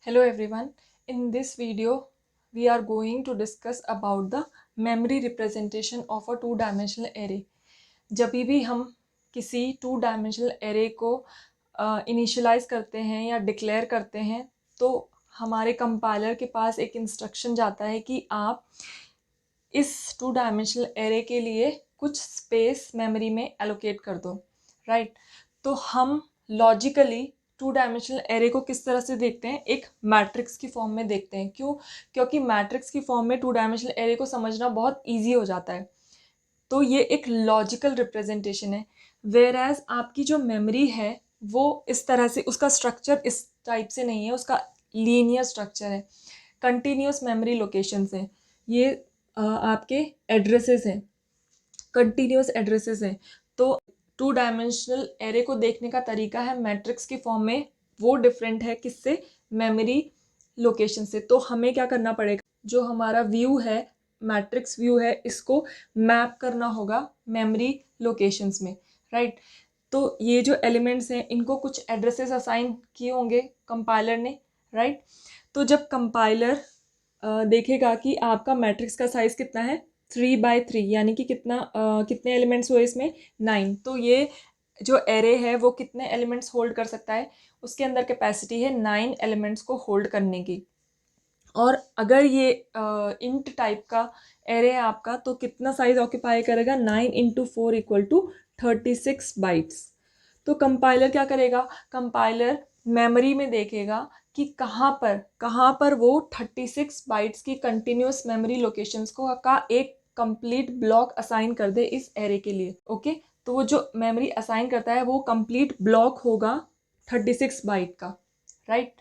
Hello everyone. In this video, we are going to discuss about the memory representation of a two-dimensional array. जब भी हम किसी two dimensional array को initialise करते हैं या डिक्लेयर करते हैं तो हमारे कंपाइलर के पास एक इंस्ट्रक्शन जाता है कि आप इस टू डायमेंशनल एरे के लिए कुछ स्पेस मेमोरी में एलोकेट कर दो, राइट। तो हम लॉजिकली टू डायमेंशनल एरे को किस तरह से देखते हैं, एक मैट्रिक्स की फॉर्म में देखते हैं। क्यों? क्योंकि मैट्रिक्स की फॉर्म में टू डायमेंशनल एरे को समझना बहुत ईजी हो जाता है। तो ये एक लॉजिकल रिप्रेजेंटेशन है। वेयर एज आपकी जो मेमोरी है वो इस तरह से, उसका स्ट्रक्चर इस टाइप से नहीं है, उसका लीनियर स्ट्रक्चर है, कंटिन्यूस मेमोरी लोकेशंस हैं, ये आपके एड्रेसेस हैं, कंटिन्यूस एड्रेसेस हैं। तो टू डायमेंशनल एरे को देखने का तरीका है मैट्रिक्स की फॉर्म में, वो डिफरेंट है किससे, मेमोरी लोकेशन से। तो हमें क्या करना पड़ेगा, जो हमारा व्यू है, मैट्रिक्स व्यू है, इसको मैप करना होगा मेमोरी लोकेशंस में, राइट। तो ये जो एलिमेंट्स हैं इनको कुछ एड्रेसेस असाइन किए होंगे कंपाइलर ने, राइट। तो जब कंपाइलर देखेगा कि आपका मैट्रिक्स का साइज कितना है, 3x3, यानी कि कितने एलिमेंट्स हुए इसमें, 9। तो ये जो एरे है वो कितने एलिमेंट्स होल्ड कर सकता है, उसके अंदर कैपेसिटी है 9 एलिमेंट्स को होल्ड करने की। और अगर ये इंट टाइप का एरे है आपका तो कितना साइज ऑक्यूपाई करेगा, 9 × 4 = 36 बाइट्स। तो कंपाइलर क्या करेगा, कंपाइलर मेमोरी में देखेगा कि कहाँ पर वो 36 बाइट्स की कंटिन्यूस मेमोरी लोकेशंस को का एक कंप्लीट ब्लॉक असाइन कर दे इस एरे के लिए, ओके। तो वो जो मेमोरी असाइन करता है वो कंप्लीट ब्लॉक होगा 36 बाइट का, राइट।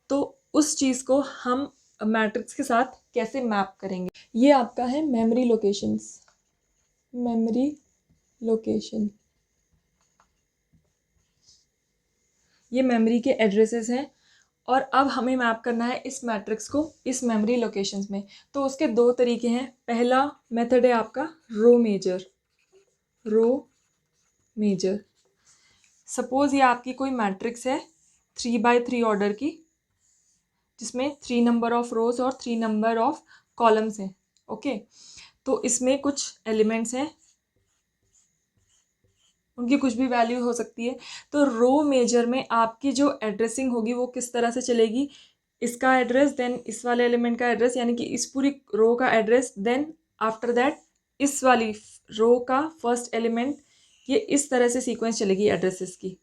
तो उस चीज़ को हम मैट्रिक्स के साथ कैसे मैप करेंगे, ये आपका है मेमोरी लोकेशंस, मेमोरी लोकेशन, ये मेमोरी के एड्रेसेस हैं। और अब हमें मैप करना है इस मैट्रिक्स को इस मेमोरी लोकेशंस में। तो उसके दो तरीके हैं। पहला मेथड है आपका रो मेजर। सपोज ये आपकी कोई मैट्रिक्स है 3x3 ऑर्डर की, जिसमें 3 नंबर ऑफ रोज और 3 नंबर ऑफ कॉलम्स हैं, ओके। तो इसमें कुछ एलिमेंट्स हैं, उनकी कुछ भी वैल्यू हो सकती है। तो रो मेजर में आपकी जो एड्रेसिंग होगी वो किस तरह से चलेगी, इसका एड्रेस, देन इस वाले एलिमेंट का एड्रेस, यानी कि इस पूरी रो का एड्रेस, देन आफ्टर दैट इस वाली रो का फर्स्ट एलिमेंट। ये इस तरह से सीक्वेंस चलेगी एड्रेसेस की,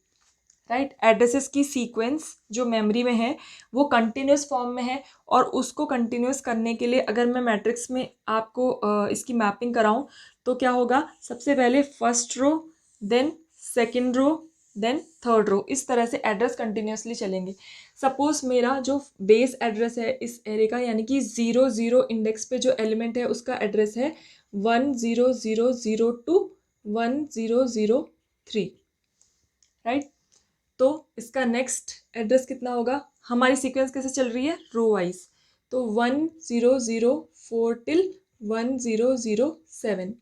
राइट। एड्रेसेस की सीक्वेंस जो मेमोरी में है वो कंटिन्यूस फॉर्म में है। और उसको कंटिन्यूस करने के लिए अगर मैं मैट्रिक्स में आपको इसकी मैपिंग कराऊं तो क्या होगा, सबसे पहले first row, then second row, then third row, इस तरह से एड्रेस कंटिन्यूसली चलेंगे। सपोज मेरा जो बेस एड्रेस है इस एरे का, यानी कि 0 0 इंडेक्स पे जो एलिमेंट है उसका एड्रेस है 10002 1003, राइट। तो इसका नेक्स्ट एड्रेस कितना होगा, हमारी सीक्वेंस कैसे चल रही है, रो वाइज। तो 1004 till 1007।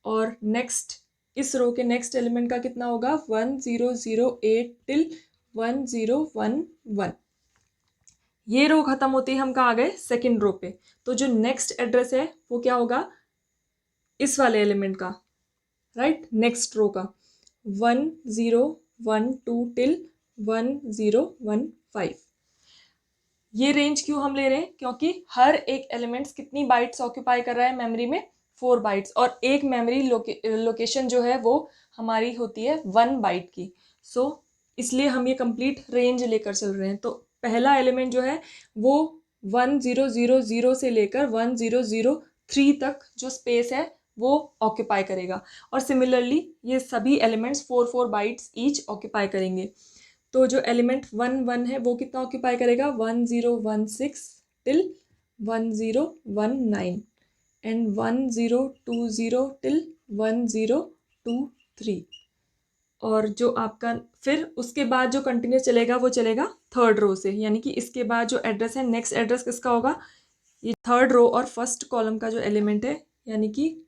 और नेक्स्ट इस रो के नेक्स्ट एलिमेंट का कितना होगा, 1008 till 1011। ये रो खत्म होती है, हम कहाँ आ गए, सेकेंड रो पे। तो जो नेक्स्ट एड्रेस है वो क्या होगा, इस वाले एलिमेंट का, राइट, नेक्स्ट रो का 1012 till 1015। ये रेंज क्यों हम ले रहे हैं, क्योंकि हर एक एलिमेंट्स कितनी बाइट्स ऑक्यूपाई कर रहा है मेमोरी में, 4 बाइट्स। और एक मेमोरी लोकेशन जो है वो हमारी होती है 1 बाइट की। सो इसलिए हम ये कंप्लीट रेंज लेकर चल रहे हैं। तो पहला एलिमेंट जो है वो 1000 से लेकर 1003 तक जो स्पेस है वो ऑक्यूपाई करेगा। और सिमिलरली ये सभी एलिमेंट्स 4 बाइट्स ईच ऑक्यूपाई करेंगे। तो जो एलिमेंट 1 है वो कितना ऑक्यूपाई करेगा, 1016 till 1019 एंड 1020 till 1023। और जो आपका फिर उसके बाद जो कंटिन्यूस चलेगा वो चलेगा थर्ड रो से, यानी कि इसके बाद जो एड्रेस है, नेक्स्ट एड्रेस किसका होगा, ये थर्ड रो और फर्स्ट कॉलम का जो एलिमेंट है, यानी कि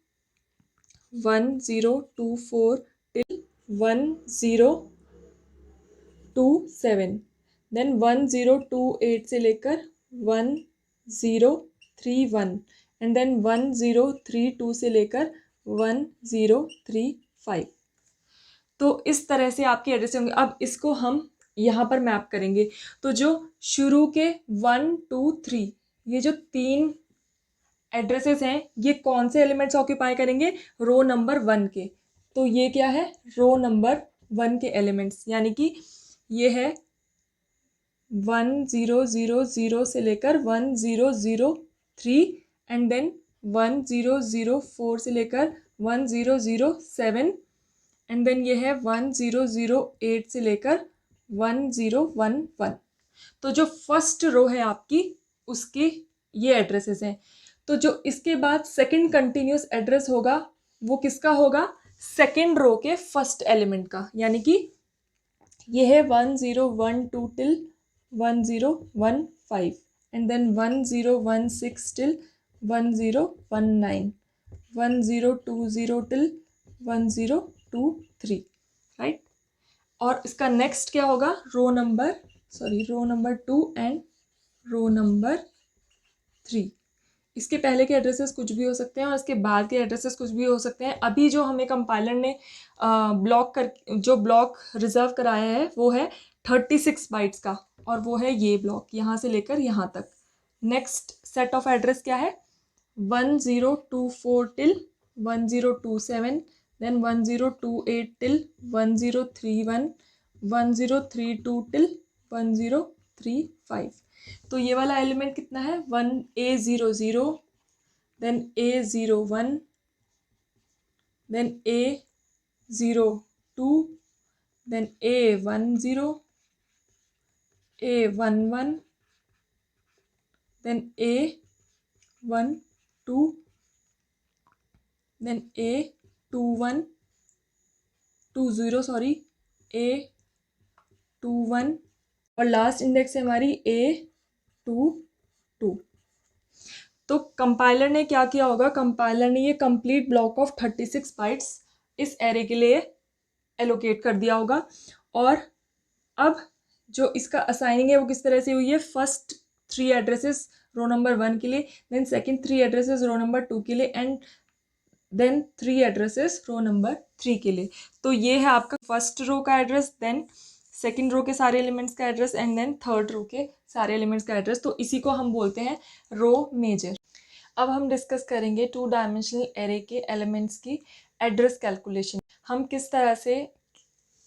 1024 till 1027। देन 1028 से लेकर 1031 एंड देन 1032 से लेकर 1035। तो इस तरह से आपके एड्रेस होंगे। अब इसको हम यहाँ पर मैप करेंगे, तो जो शुरू के 1 2 3 ये जो 3 एड्रेसेस हैं ये कौन से एलिमेंट्स ऑक्यूपाई करेंगे, रो नंबर 1 के। तो ये क्या है, रो नंबर 1 के एलिमेंट्स, यानी कि ये है 1000 से लेकर 1003 एंड देन 1004 से लेकर 1007 एंड देन ये है 1008 से लेकर 1011। तो जो फर्स्ट रो है आपकी उसकी ये एड्रेसेस हैं। तो जो इसके बाद सेकंड कंटिन्यूस एड्रेस होगा वो किसका होगा, सेकंड रो के फर्स्ट एलिमेंट का, यानी कि ये है 1012 till 1015 and then 1016 till 1019 1020 till 1023, right. और इसका नेक्स्ट क्या होगा, row number 2 and row number 3। इसके पहले के एड्रेसेस कुछ भी हो सकते हैं और इसके बाद के एड्रेसेस कुछ भी हो सकते हैं। अभी जो हमें कंपाइलर ने ब्लॉक रिजर्व कराया है वो है 36 बाइट्स का, और वो है ये ब्लॉक यहाँ से लेकर यहाँ तक। नेक्स्ट सेट ऑफ एड्रेस क्या है, 1024 टिल 1027 देन 1028 टिल 1031 1032 टिल 1035। तो ये वाला एलिमेंट कितना है, 1A00 then A01 then A02 then A10 A11 then A12 then A21 A21 और लास्ट इंडेक्स है हमारी A22। तो कंपाइलर ने क्या किया होगा, कंपाइलर ने ये कंप्लीट ब्लॉक ऑफ 36 बाइट्स इस एरे के लिए एलोकेट कर दिया होगा। और अब जो इसका असाइनिंग है वो किस तरह से हुई है, फर्स्ट 3 एड्रेसेस रो नंबर 1 के लिए, then second 3 addresses row number 2 के लिए and then 3 addresses row number 3 के लिए। तो ये है आपका फर्स्ट रो का एड्रेस, देन सेकंड रो के सारे एलिमेंट्स का address and then third row के सारे एलिमेंट्स का एड्रेस। तो इसी को हम बोलते हैं रो मेजर। अब हम डिस्कस करेंगे 2 डायमेंशनल एरे के एलिमेंट्स की एड्रेस कैलकुलेशन। हम किस तरह से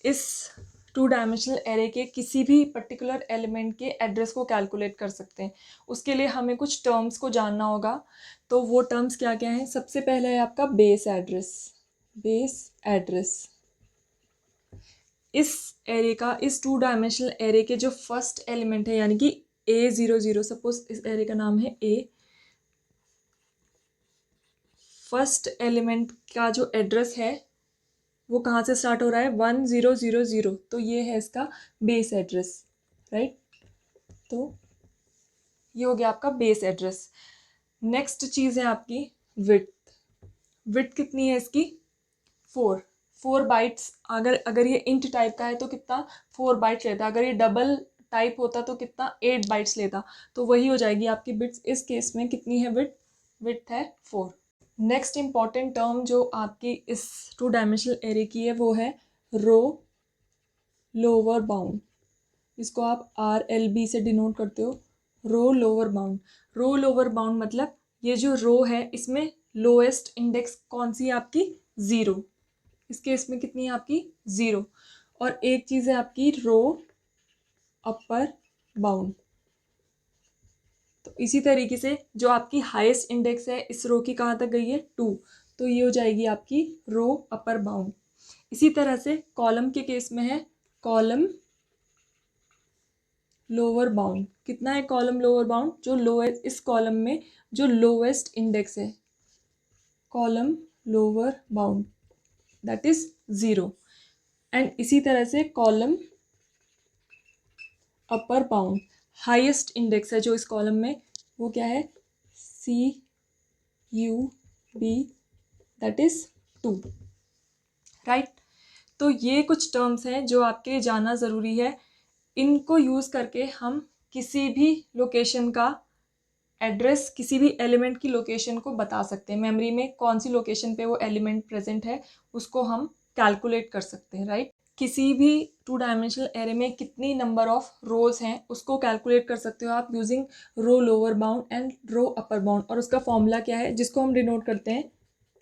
इस 2 डायमेंशनल एरे के किसी भी पर्टिकुलर एलिमेंट के एड्रेस को कैलकुलेट कर सकते हैं। उसके लिए हमें कुछ टर्म्स को जानना होगा। तो वो टर्म्स क्या क्या हैं, सबसे पहले है आपका बेस एड्रेस। इस एरे का, इस 2 डायमेंशनल एरे के जो फर्स्ट एलिमेंट है यानी कि A00, सपोज इस एरे का नाम है A, फर्स्ट एलिमेंट का जो एड्रेस है वो कहाँ से स्टार्ट हो रहा है, 1000। तो ये है इसका बेस एड्रेस, राइट। तो ये हो गया आपका बेस एड्रेस। नेक्स्ट चीज़ है आपकी विड्थ कितनी है इसकी, 4 बाइट्स। अगर ये इंट टाइप का है तो कितना 4 बाइट्स लेता, अगर ये डबल टाइप होता तो कितना 8 बाइट्स लेता। तो वही हो जाएगी आपकी बिट्स। इस केस में कितनी है विड्थ है 4। नेक्स्ट इंपॉर्टेंट टर्म जो आपकी इस 2 डायमेंशनल एरे की है वो है रो लोअर बाउंड। इसको आप RLB से डिनोट करते हो, रो लोअर बाउंड। रो लोअर बाउंड मतलब ये जो रो है इसमें लोएस्ट इंडेक्स कौन सी है आपकी, 0। इस केस में कितनी है आपकी 0। और एक चीज़ है आपकी रो अपर बाउंड। तो इसी तरीके से जो आपकी हाईएस्ट इंडेक्स है इस रो की कहाँ तक गई है, 2। तो ये हो जाएगी आपकी रो अपर बाउंड। इसी तरह से कॉलम के केस में है कॉलम लोअर बाउंड। कितना है कॉलम लोअर बाउंड, जो लोएस्ट, इस कॉलम में जो लोएस्ट इंडेक्स है column lower bound that is 0। And इसी तरह से column upper bound, highest index है जो इस कॉलम में वो क्या है, CUB दैट इज 2, राइट। तो ये कुछ टर्म्स हैं जो आपके जानना ज़रूरी है इनको यूज़ करके हम किसी भी लोकेशन का एड्रेस, किसी भी एलिमेंट की लोकेशन को बता सकते हैं। मेमोरी में कौन सी लोकेशन पे वो एलिमेंट प्रेजेंट है उसको हम कैलकुलेट कर सकते हैं, राइट। किसी भी टू डायमेंशनल एरे में कितनी नंबर ऑफ रोज हैं उसको कैलकुलेट कर सकते हो आप using row lower bound and row upper bound. और उसका फॉर्मूला क्या है जिसको हम डिनोट करते हैं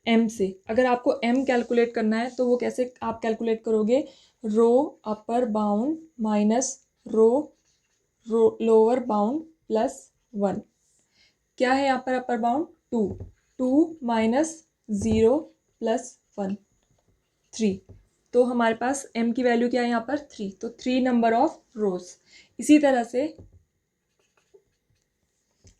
m से। अगर आपको m कैलकुलेट करना है तो वो कैसे आप कैलकुलेट करोगे, row upper bound minus row lower bound plus 1। क्या है यहाँ पर अपर बाउंड 2, 2 माइनस 0 प्लस 1 3। तो हमारे पास m की वैल्यू क्या है यहाँ पर 3, तो 3 नंबर ऑफ रोज। इसी तरह से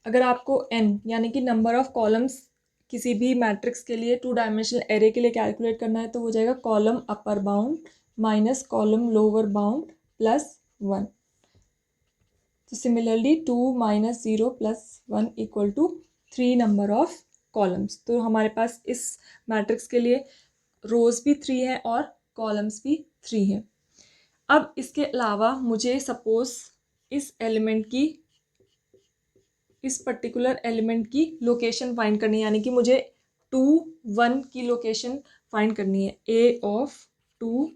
अगर आपको n यानी कि नंबर ऑफ कॉलम्स किसी भी मैट्रिक्स के लिए टू डायमेंशनल एरे के लिए कैलकुलेट करना है तो वो जाएगा column upper bound minus column lower bound plus 1। तो similarly 2 minus 0 plus 1 equal to 3 number of columns. तो हमारे पास इस मैट्रिक्स के लिए रोज भी 3 हैं और कॉलम्स भी 3 हैं। अब इसके अलावा मुझे सपोज इस पर्टिकुलर एलिमेंट की लोकेशन फाइंड करनी है, यानी कि मुझे 2 1 की लोकेशन फाइंड करनी है। ए ऑफ 2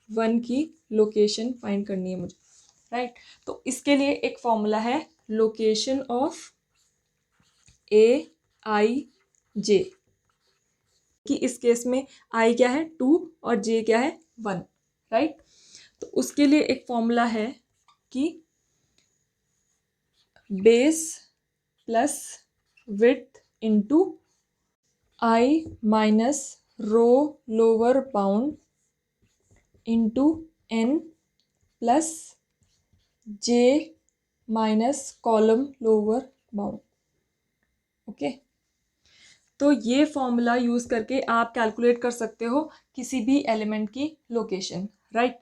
1 की लोकेशन फाइंड करनी है मुझे, राइट। तो इसके लिए एक फॉर्मूला है लोकेशन ऑफ ए आई जे, कि इस केस में i क्या है 2 और j क्या है 1, राइट। तो उसके लिए एक फॉर्मूला है कि base plus width into i minus row lower bound into n plus j minus column lower bound. Okay, तो ये फॉर्मूला यूज़ करके आप कैलकुलेट कर सकते हो किसी भी एलिमेंट की लोकेशन, राइट।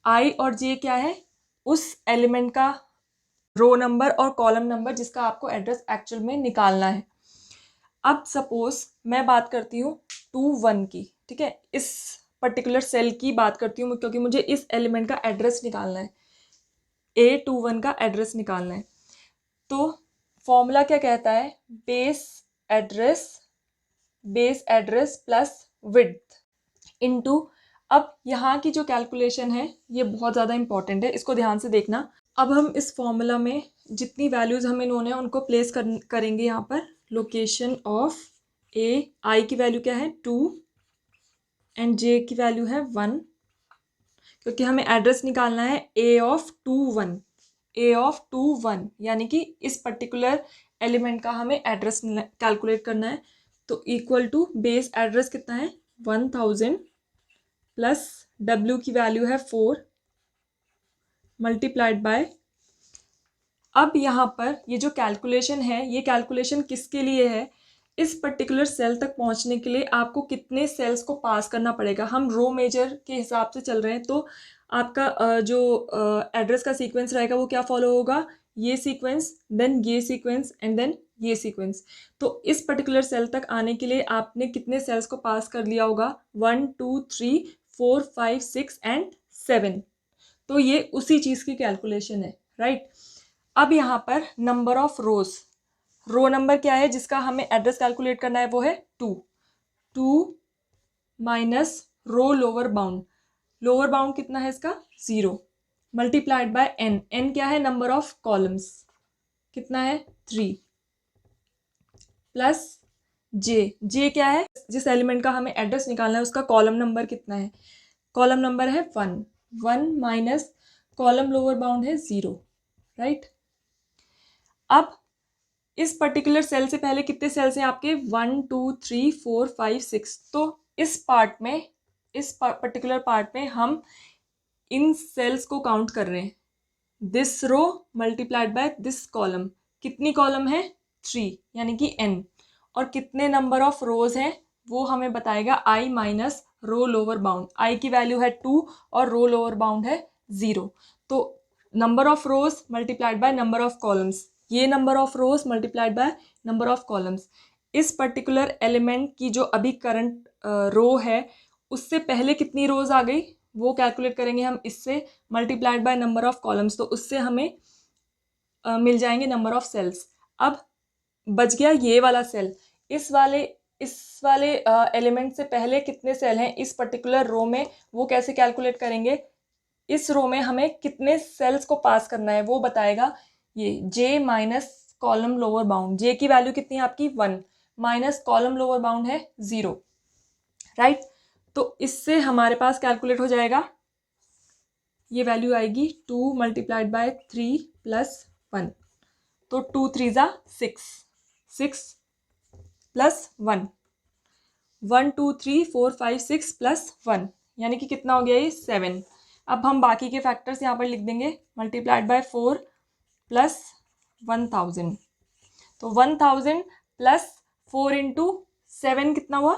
आई और जे क्या है, उस एलिमेंट का रो नंबर और कॉलम नंबर जिसका आपको एड्रेस एक्चुअल में निकालना है। अब सपोज मैं बात करती हूँ 2 1 की, ठीक है, इस पर्टिकुलर सेल की बात करती हूँ क्योंकि मुझे इस एलिमेंट का एड्रेस निकालना है, A21 का एड्रेस निकालना है। तो फॉर्मूला क्या कहता है, base address plus width into, अब यहाँ की जो कैलकुलेशन है ये बहुत ज़्यादा इंपॉर्टेंट है, इसको ध्यान से देखना। अब हम इस फॉर्मूला में जितनी वैल्यूज़ हमें नोन है उनको प्लेस करेंगे यहाँ पर। लोकेशन ऑफ ए, आई की वैल्यू क्या है 2 एंड जे की वैल्यू है 1, क्योंकि हमें एड्रेस निकालना है ए ऑफ 2 1, यानी कि इस पर्टिकुलर एलिमेंट का हमें एड्रेस कैलकुलेट करना है। तो इक्वल टू बेस एड्रेस कितना है 1000 प्लस W की वैल्यू है 4 मल्टीप्लाइड बाय, अब यहाँ पर ये जो कैलकुलेशन है ये कैलकुलेशन किसके लिए है, इस पर्टिकुलर सेल तक पहुँचने के लिए आपको कितने सेल्स को पास करना पड़ेगा। हम रो मेजर के हिसाब से चल रहे हैं तो आपका जो एड्रेस का सीक्वेंस रहेगा वो क्या फॉलो होगा, ये सीक्वेंस, देन ये सीक्वेंस एंड देन ये सीक्वेंस। तो इस पर्टिकुलर सेल तक आने के लिए आपने कितने सेल्स को पास कर लिया होगा, 1 2 3 4 5 6 एंड 7। तो ये उसी चीज़ की कैलकुलेशन है, राइट। अब यहाँ पर number of rows, row number क्या है जिसका हमें एड्रेस कैलकुलेट करना है वो है 2 माइनस रो लोअर बाउंड कितना है इसका 0 मल्टीप्लाइड बाय n क्या है नंबर ऑफ कॉलम्स कितना है 3 प्लस जे क्या है, जिस एलिमेंट का हमें एड्रेस निकालना है उसका कॉलम नंबर कितना है, कॉलम नंबर है 1 माइनस कॉलम लोअर बाउंड है 0, राइट। अब इस पर्टिकुलर सेल से पहले कितने सेल्स हैं आपके 1 2 3 4 5 6। तो इस पर्टिकुलर पार्ट में हम इन सेल्स को काउंट कर रहे हैं, this row multiplied by this column, कितनी कॉलम है 3 यानी कि n, और कितने नंबर ऑफ रोज हैं वो हमें बताएगा i minus row lower bound. i की वैल्यू है 2 और रो लोअर बाउंड है 0। तो number of rows multiplied by number of columns, ये number of rows multiplied by number of columns. इस पर्टिकुलर एलिमेंट की जो अभी करंट रो है उससे पहले कितनी रोज आ गई वो कैलकुलेट करेंगे हम इससे multiplied by number of columns, तो उससे हमें मिल जाएंगे नंबर ऑफ सेल्स। अब बच गया ये वाला सेल, इस वाले एलिमेंट से पहले कितने सेल हैं इस पर्टिकुलर रो में, वो कैसे कैलकुलेट करेंगे, इस रो में हमें कितने सेल्स को पास करना है वो बताएगा ये जे माइनस कॉलम लोअर बाउंड। जे की वैल्यू कितनी है आपकी 1 माइनस कॉलम लोअर बाउंड है 0, राइट। तो इससे हमारे पास कैलकुलेट हो जाएगा, ये वैल्यू आएगी 2 मल्टीप्लाइड बाय 3 प्लस 1, तो 2 3 ज़ा 6, 6 प्लस 1, 1 2 3 4 5 6 प्लस 1, यानी कि कितना हो गया ये 7। अब हम बाकी के फैक्टर्स यहाँ पर लिख देंगे, मल्टीप्लाइड बाय 4 प्लस 1000, तो 1000 प्लस 4 इंटू 7 कितना हुआ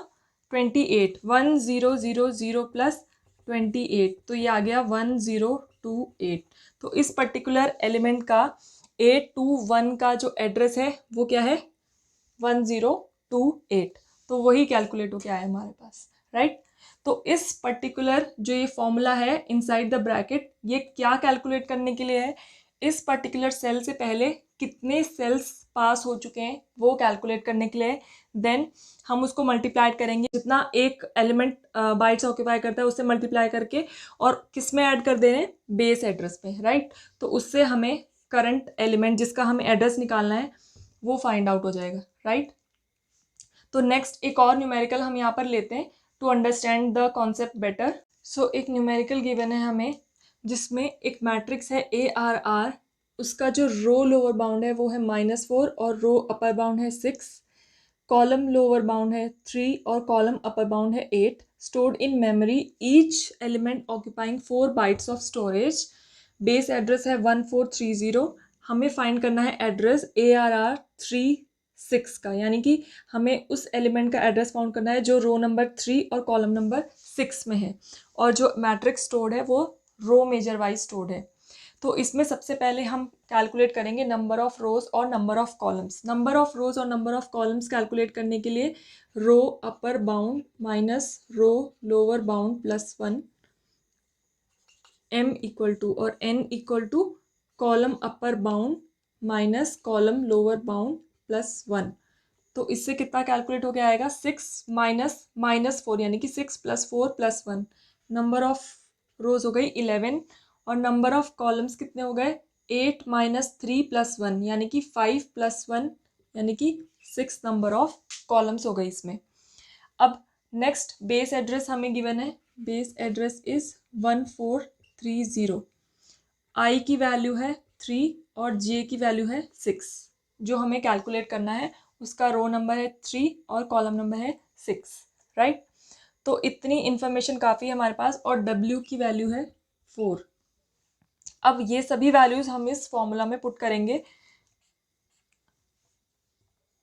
28, 1000 प्लस 28, तो ये आ गया 1028। तो इस पर्टिकुलर एलिमेंट का 821 का जो एड्रेस है वो क्या है 1028, तो वही कैलकुलेट हो क्या है हमारे पास, राइट। तो इस पर्टिकुलर जो ये फॉर्मूला है इनसाइड द ब्रैकेट, ये क्या कैलकुलेट करने के लिए है, इस पर्टिकुलर सेल से पहले कितने सेल्स पास हो चुके हैं वो कैलकुलेट करने के लिए। देन हम उसको मल्टीप्लाई करेंगे, जितना एक एलिमेंट बाइट्स ऑक्यूपाई करता है उससे मल्टीप्लाई करके, और किस में ऐड कर दे रहे हैं बेस एड्रेस पे, राइट। तो उससे हमें करंट एलिमेंट जिसका हमें एड्रेस निकालना है वो फाइंड आउट हो जाएगा, राइट। तो नेक्स्ट एक और न्यूमेरिकल हम यहाँ पर लेते हैं to understand the concept better. So एक न्यूमेरिकल गिवन है हमें जिसमें एक मैट्रिक्स है ARR, उसका जो रो लोअर बाउंड है वो है -4 और रो अपर बाउंड है 6, कॉलम लोअर बाउंड है 3 और कॉलम अपर बाउंड है 8, stored in memory, each element occupying 4 bytes of storage, base address है 1430। हमें फाइंड करना है एड्रेस ARR 36 का, यानी कि हमें उस एलिमेंट का एड्रेस फाउंड करना है जो रो नंबर 3 और कॉलम नंबर 6 में है, और जो मैट्रिक्स स्टोर्ड है वो रो मेजर वाइज स्टोर्ड है। तो इसमें सबसे पहले हम कैलकुलेट करेंगे नंबर ऑफ रोज और number of columns. Number of rows और नंबर ऑफ कॉलम्स कैलकुलेट करने के लिए row upper bound minus row lower bound plus 1, m equal to और n equal to column upper bound minus column lower bound plus 1। तो इससे कितना calculate हो गया आएगा 6 माइनस 4, यानी कि 6 प्लस 4 प्लस 1। नंबर ऑफ रोज हो गई 11 और नंबर ऑफ कॉलम्स कितने हो गए 8 माइनस 3 प्लस 1, यानी कि 5 प्लस 1, यानी कि 6 नंबर ऑफ कॉलम्स हो गई इसमें। अब नेक्स्ट बेस एड्रेस हमें गिवन है, बेस एड्रेस इज 1430, आई की वैल्यू है 3 और जे की वैल्यू है 6, जो हमें कैलकुलेट करना है उसका रो नंबर है 3 और कॉलम नंबर है 6, राइट। तो इतनी इन्फॉर्मेशन काफ़ी है हमारे पास, और W की वैल्यू है 4। अब ये सभी वैल्यूज हम इस फॉर्मूला में पुट करेंगे,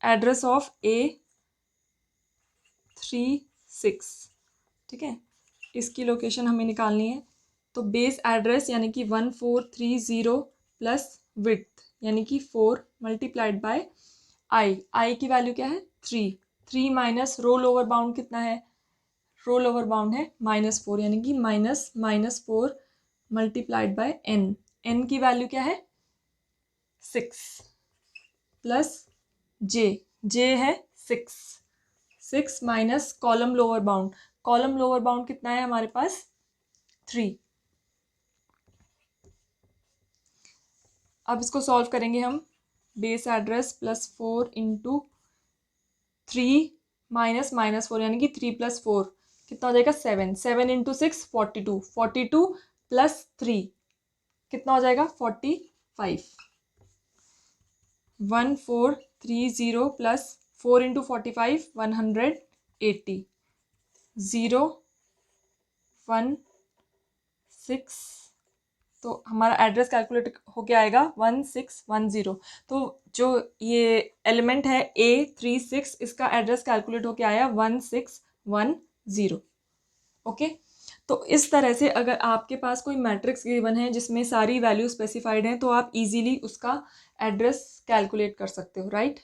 एड्रेस ऑफ A36, ठीक है, इसकी लोकेशन हमें निकालनी है। तो बेस एड्रेस यानी कि 1430 प्लस विड्थ यानी कि 4 मल्टीप्लाइड बाय आई की वैल्यू क्या है 3 माइनस रो लोअर बाउंड कितना है, रो लोअर बाउंड है -4, यानी कि -4 मल्टीप्लाइड बाय n की वैल्यू क्या है 6 प्लस जे है 6 माइनस कॉलम लोअर बाउंड कितना है हमारे पास 3। अब इसको सॉल्व करेंगे हम, बेस एड्रेस +4 इंटू 3 माइनस -4 यानी कि 3 + 4 कितना हो जाएगा 7 इंटू 6 42 प्लस 3 कितना हो जाएगा 45, 1430 प्लस 4 इंटू 45 180, 0 1 6, तो हमारा एड्रेस कैलकुलेट होके आएगा 1610। तो जो ये एलिमेंट है A36 इसका एड्रेस कैलकुलेट होके आया 1610। ओके, तो इस तरह से अगर आपके पास कोई मैट्रिक्स गिवन है जिसमें सारी वैल्यू स्पेसिफाइड हैं तो आप इजीली उसका एड्रेस कैलकुलेट कर सकते हो, राइट।